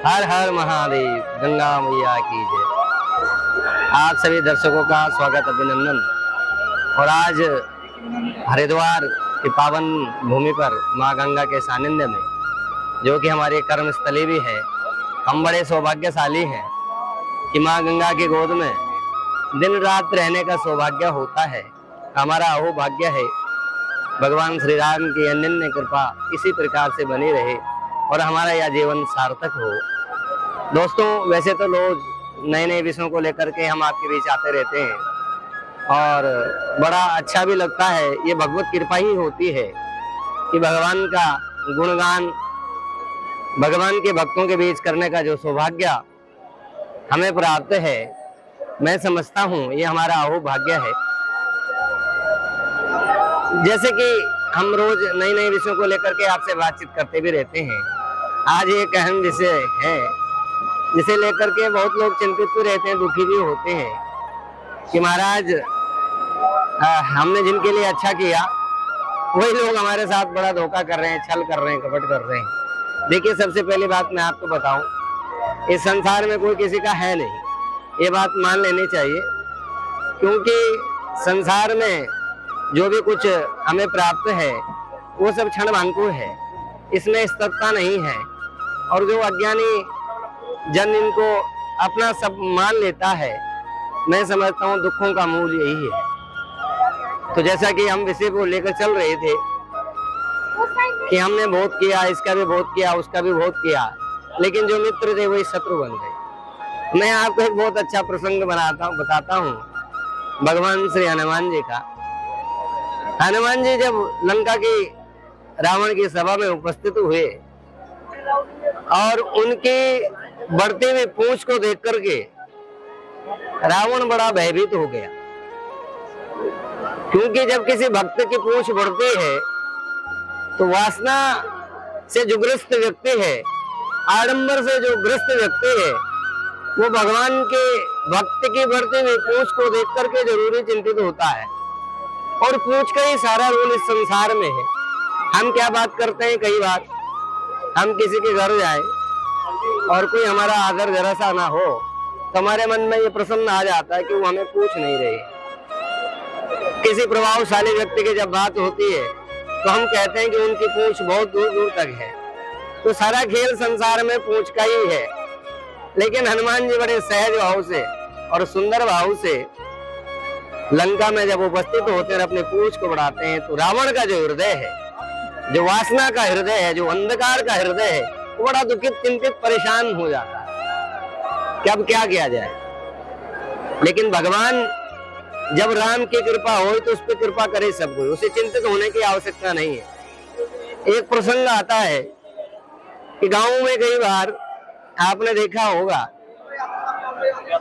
हर हर महादेव, गंगा मैया की जय। आप सभी दर्शकों का स्वागत, अभिनंदन। और आज हरिद्वार की पावन भूमि पर माँ गंगा के सानिध्य में, जो कि हमारी कर्म स्थली भी है, हम बड़े सौभाग्यशाली हैं कि माँ गंगा की गोद में दिन रात रहने का सौभाग्य होता है। हमारा अहोभाग्य है। भगवान श्री राम की अनन्य कृपा इसी प्रकार से बनी रहे और हमारा यह जीवन सार्थक हो। दोस्तों, वैसे तो रोज नए नए विषयों को लेकर के हम आपके बीच आते रहते हैं और बड़ा अच्छा भी लगता है। ये भगवत कृपा ही होती है कि भगवान का गुणगान भगवान के भक्तों के बीच करने का जो सौभाग्य हमें प्राप्त है, मैं समझता हूँ ये हमारा अहोभाग्य है। जैसे कि हम रोज नए नए विषयों को लेकर के आपसे बातचीत करते भी रहते हैं। आज एक अहम विषय है जिसे लेकर के बहुत लोग चिंतित भी रहते हैं, दुखी भी होते हैं कि महाराज हमने जिनके लिए अच्छा किया वही लोग हमारे साथ बड़ा धोखा कर रहे हैं, छल कर रहे हैं, कपट कर रहे हैं। देखिए, सबसे पहली बात मैं आपको बताऊं, इस संसार में कोई किसी का है नहीं, ये बात मान लेनी चाहिए। क्योंकि संसार में जो भी कुछ हमें प्राप्त है वो सब क्षण भांकुर है, इसमें स्थिरता नहीं है। और जो अज्ञानी जन इनको अपना सब मान लेता है, मैं समझता हूँ दुखों का मूल यही है। तो जैसा कि हम विषय को लेकर चल रहे थे कि हमने बहुत किया, इसका भी बहुत किया, उसका भी बहुत किया, लेकिन जो मित्र थे वही शत्रु बन गए। मैं आपको एक बहुत अच्छा प्रसंग बताता हूँ भगवान श्री हनुमान जी का। हनुमान जी जब लंका की रावण की सभा में उपस्थित हुए और उनकी बढ़ती हुई पूंछ को देख करके रावण बड़ा भयभीत हो गया। क्योंकि जब किसी भक्त की पूंछ बढ़ती है तो वासना से जो ग्रस्त व्यक्ति है, आडंबर से जो ग्रस्त व्यक्ति है, वो भगवान के भक्त की बढ़ती हुई पूंछ को देख करके जरूरी चिंतित होता है। और पूंछ का ही सारा रोल इस संसार में है। हम क्या बात करते हैं, कई बार हम किसी के घर जाए और कोई हमारा आदर जरा सा ना हो तो हमारे मन में ये प्रश्न आ जाता है कि वो हमें पूछ नहीं रहे। किसी प्रभावशाली व्यक्ति की जब बात होती है तो हम कहते हैं कि उनकी पूंछ बहुत दूर दूर तक है। तो सारा खेल संसार में पूंछ का ही है। लेकिन हनुमान जी बड़े सहज भाव से और सुंदर भाव से लंका में जब उपस्थित होते हैं, अपने पूंछ को बढ़ाते हैं, तो रावण का जो हृदय है, जो वासना का हृदय है, जो अंधकार का हृदय है, वो बड़ा दुखित, चिंतित, परेशान हो जाता है कि अब क्या किया जाए। लेकिन भगवान जब राम की कृपा हो तो उस पर कृपा करे सब कोई, उसे चिंतित होने की आवश्यकता नहीं है। एक प्रसंग आता है कि गांव में कई बार आपने देखा होगा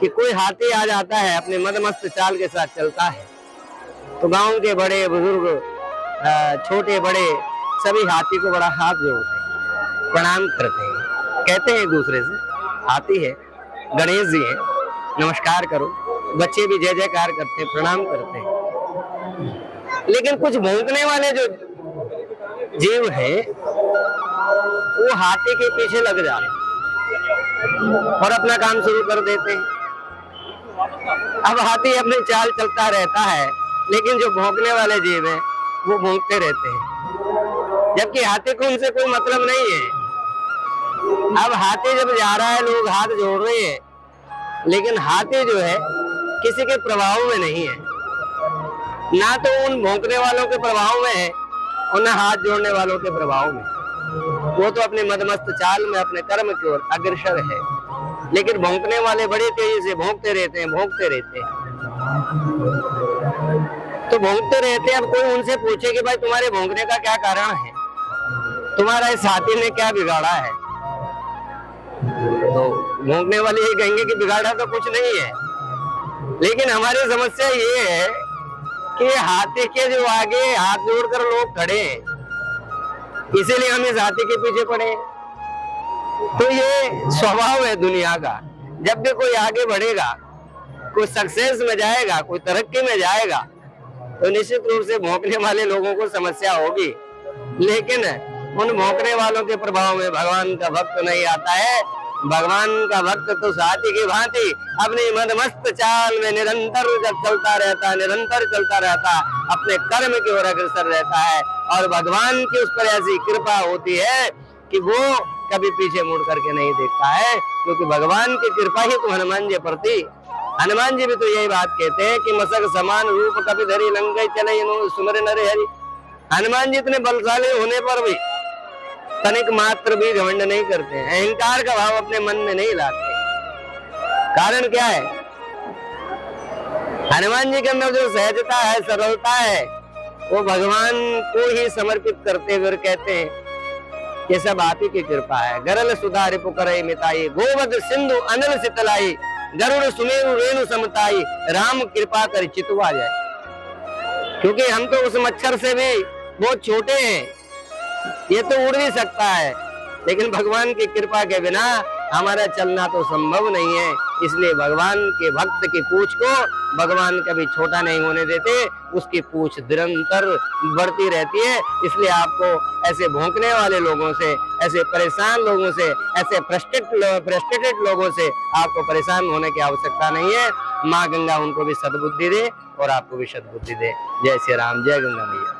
कि कोई हाथी आ जाता है, अपने मदमस्त चाल के साथ चलता है, तो गांव के बड़े बुजुर्ग, छोटे बड़े सभी हाथी को बड़ा हाथ जोड़ते हैं, प्रणाम करते हैं, कहते हैं एक दूसरे से, हाथी है, गणेश जी है, नमस्कार करो। बच्चे भी जय जयकार करते हैं, प्रणाम करते हैं। लेकिन कुछ भौंकने वाले जो जीव है वो हाथी के पीछे लग जाते हैं और अपना काम शुरू कर देते हैं। अब हाथी अपनी चाल चलता रहता है, लेकिन जो भौंकने वाले जीव हैं वो भौंकते रहते हैं, जबकि हाथी को उनसे कोई मतलब नहीं है। अब हाथी जब जा रहा है, लोग हाथ जोड़ रहे हैं, लेकिन हाथी जो है किसी के प्रभाव में नहीं है, ना तो उन भौंकने वालों के प्रभाव में है और ना हाथ जोड़ने वालों के प्रभाव में। वो तो अपने मदमस्त चाल में अपने कर्म की ओर अग्रसर है, लेकिन भौंकने वाले बड़ी तेजी से भौंकते रहते हैं, भौंकते रहते हैं। तो भौंकते रहते हैं। अब कोई उनसे पूछे कि भाई तुम्हारे भौंकने का क्या कारण है, तुम्हारा इस हाथी ने क्या बिगाड़ा है, तो भौंकने वाले ये कहेंगे कि बिगाड़ा तो कुछ नहीं है। लेकिन हमारी समस्या ये है कि हाथी के जो आगे हाथ जोड़कर लोग खड़े हैं, इसीलिए हम इस हाथी के पीछे पड़े। तो ये स्वभाव है दुनिया का। जब भी कोई आगे बढ़ेगा, कोई सक्सेस में जाएगा, कोई तरक्की में जाएगा, तो निश्चित रूप से भौंकने वाले लोगों को समस्या होगी। लेकिन उन भौंकने वालों के प्रभाव में भगवान का भक्त नहीं आता है, भगवान का भक्त तो साथी की भांति अपनी मदमस्त चाल में निरंतर चलता रहता है, निरंतर चलता रहता है, अपने कर्म की ओर अग्रसर रहता है। और भगवान की उस पर ऐसी कृपा होती है कि वो कभी पीछे मुड़ करके नहीं देखता है, क्योंकि भगवान की कृपा ही तो हनुमान जी पर थी। हनुमान जी भी तो यही बात कहते हैं कि मसक समान रूप कभी धरी लंकाई चले सुमर नरे हरि। हनुमान जी इतने बलशाली होने पर भी तनिक मात्र भी घमंड नहीं करते, अहंकार का भाव अपने मन में नहीं लाते। कारण क्या है? हनुमान जी के अंदर जो सहजता है, सरलता है, वो भगवान को ही समर्पित करते हुए कहते हैं ये सब आप ही की कृपा है। गरल सुधारि पुकरई मिताई, गोवध सिंधु अनल सितलाई, गरुड़ सुमेरु रेणु समताई, राम कृपा कर चितवा जाए। क्योंकि हम तो उस मच्छर से भी बहुत छोटे हैं, ये तो उड़ भी सकता है, लेकिन भगवान की कृपा के बिना हमारा चलना तो संभव नहीं है। इसलिए भगवान के भक्त की पूंछ को भगवान कभी छोटा नहीं होने देते, उसकी पूंछ निरंतर बढ़ती रहती है। इसलिए आपको ऐसे भौंकने वाले लोगों से, ऐसे परेशान लोगों से, ऐसे फ्रस्ट्रेटेड लोगों से आपको परेशान होने की आवश्यकता नहीं है। माँ गंगा उनको भी सद्बुद्धि दे और आपको भी सद्बुद्धि दे। जय श्री राम, जय गंगा मैया।